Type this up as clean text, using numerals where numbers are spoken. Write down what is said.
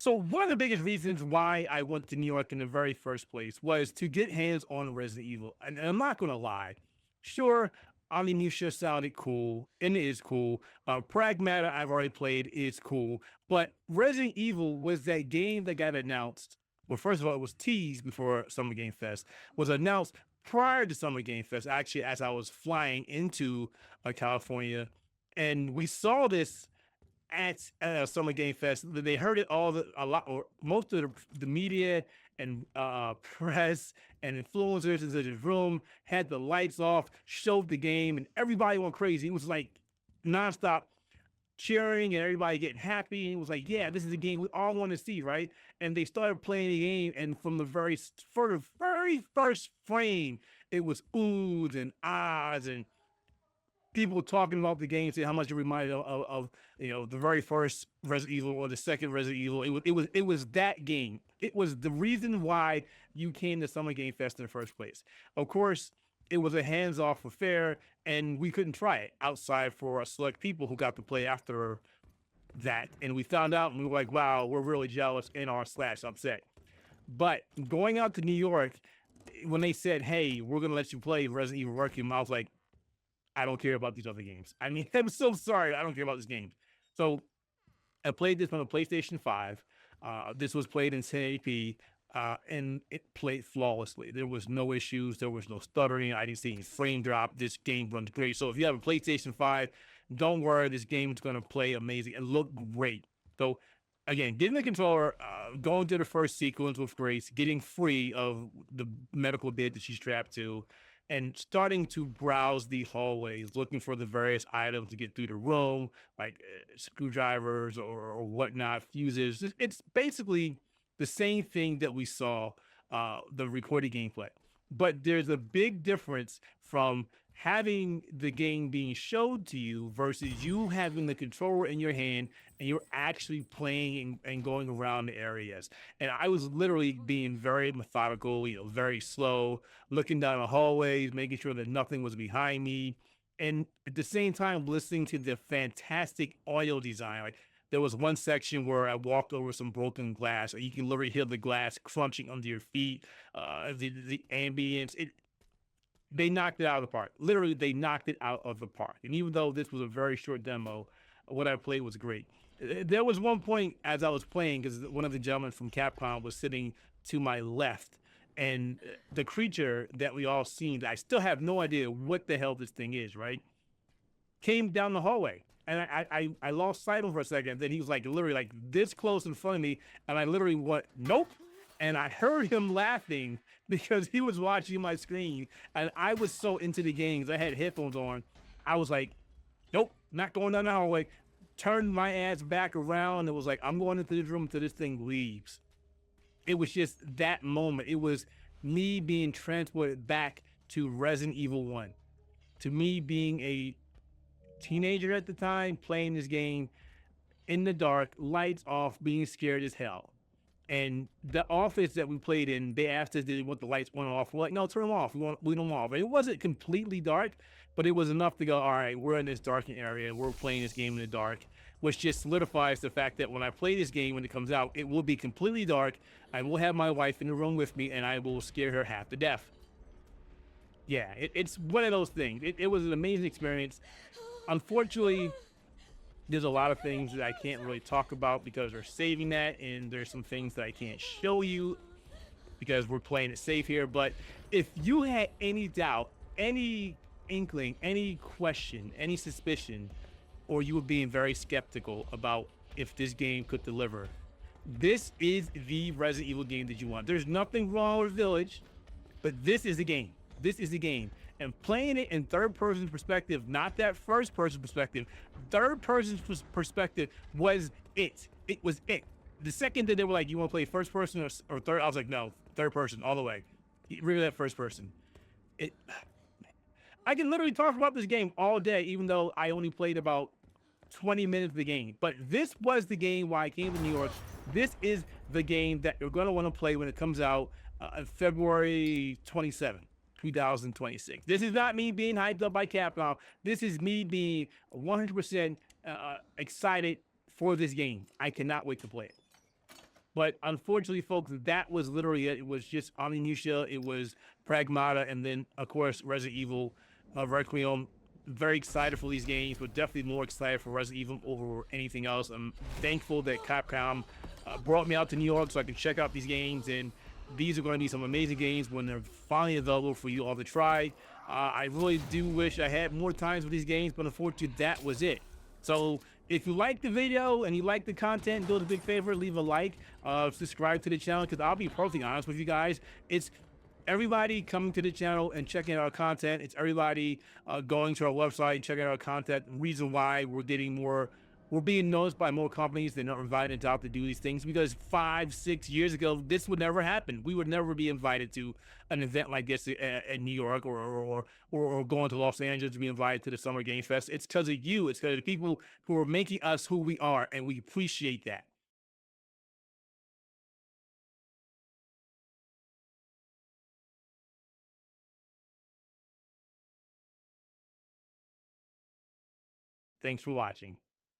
So one of the biggest reasons why I went to New York in the very first place was to get hands on Resident Evil. And I'm not gonna lie, sure, Onimusha sounded cool, and it is cool. Pragmata I've already played is cool, but Resident Evil was that game that got announced. Well, first of all, it was teased before Summer Game Fest, was announced prior to Summer Game Fest, actually, as I was flying into California. And we saw this at Summer Game Fest. They heard it a lot, or most of the media and press and influencers in the room had the lights off, showed the game, and everybody went crazy. It was like nonstop cheering and everybody getting happy. And it was like, yeah, this is a game we all want to see, right? And they started playing the game, and from the very first frame, it was oohs and ahs and people talking about the game, saying how much it reminded of the very first Resident Evil or the second Resident Evil. It was that game. It was the reason why you came to Summer Game Fest in the first place. Of course, it was a hands-off affair, and we couldn't try it outside for select people who got to play after that. And we found out, and we were like, wow, we're really jealous and / upset. But going out to New York, when they said, hey, we're gonna let you play Resident Evil Requiem, I was like, I don't care about these other games. I mean, I'm so sorry. I don't care about this game. So I played this on the PlayStation 5. This was played in 1080p, and it played flawlessly. There was no issues. There was no stuttering. I didn't see any frame drop. This game runs great. So if you have a PlayStation 5, don't worry. This game is going to play amazing and look great. So again, getting the controller, going to the first sequence with Grace, getting free of the medical bed that she's strapped to, and starting to browse the hallways, looking for the various items to get through the room, like screwdrivers or whatnot, fuses. It's basically the same thing that we saw the recorded gameplay. But there's a big difference from having the game being showed to you versus you having the controller in your hand and you're actually playing and going around the areas. And I was literally being very methodical, very slow, looking down the hallways, making sure that nothing was behind me. And at the same time, listening to the fantastic audio design. Like there was one section where I walked over some broken glass, and you can literally hear the glass crunching under your feet, the ambience. They knocked it out of the park. Literally, they knocked it out of the park. And even though this was a very short demo, what I played was great. There was one point as I was playing, because one of the gentlemen from Capcom was sitting to my left, and the creature that we all seen, I still have no idea what the hell this thing is, right? Came down the hallway. And I lost sight of him for a second. Then he was like literally like this close in front of me. And I literally went, nope. And I heard him laughing because he was watching my screen. And I was so into the games. I had headphones on. I was like, nope, not going down the hallway. Turned my ass back around. It was like, I'm going into this room until this thing leaves. It was just that moment. It was me being transported back to Resident Evil 1. To me being a teenager at the time, playing this game in the dark, lights off, being scared as hell. And the office that we played in, they asked us, did we want the lights on or off? We're like, no, turn them off. We want them off. And it wasn't completely dark, but it was enough to go, all right, we're in this darkened area. We're playing this game in the dark, which just solidifies the fact that when I play this game, when it comes out, it will be completely dark. I will have my wife in the room with me, and I will scare her half to death. Yeah, it's one of those things. It was an amazing experience. Unfortunately, there's a lot of things that I can't really talk about because they're saving that, and there's some things that I can't show you because we're playing it safe here. But if you had any doubt, any inkling, any question, any suspicion, or you were being very skeptical about if this game could deliver, this is the Resident Evil game that you want. There's nothing wrong with Village, but this is the game. This is the game. And playing it in third-person perspective, not that first-person perspective, third-person perspective was it. It was it. The second that they were like, you want to play first-person or third, I was like, no, third-person all the way. Really that first-person. I can literally talk about this game all day, even though I only played about 20 minutes of the game. But this was the game why I came to New York. This is the game that you're going to want to play when it comes out February 27th. 2026. This is not me being hyped up by Capcom. This is me being 100% excited for this game. I cannot wait to play it. But unfortunately, folks, that was literally it. It was just Omnimusha, it was Pragmata, and then of course Resident Evil, Requiem. Very excited for these games, but definitely more excited for Resident Evil over anything else. I'm thankful that Capcom brought me out to New York so I can check out these games, and these are going to be some amazing games when they're finally available for you all to try. I really do wish I had more times with these games, but unfortunately, that was it. So if you like the video and you like the content, do us a big favor, leave a like, subscribe to the channel, because I'll be perfectly honest with you guys. It's everybody coming to the channel and checking out our content. It's everybody going to our website and checking out our content. The reason why we're being noticed by more companies. They're not invited out to do these things because 5-6 years ago, this would never happen. We would never be invited to an event like this in New York or going to Los Angeles to be invited to the Summer Game Fest. It's because of you. It's because of the people who are making us who we are, and we appreciate that. Thanks for watching.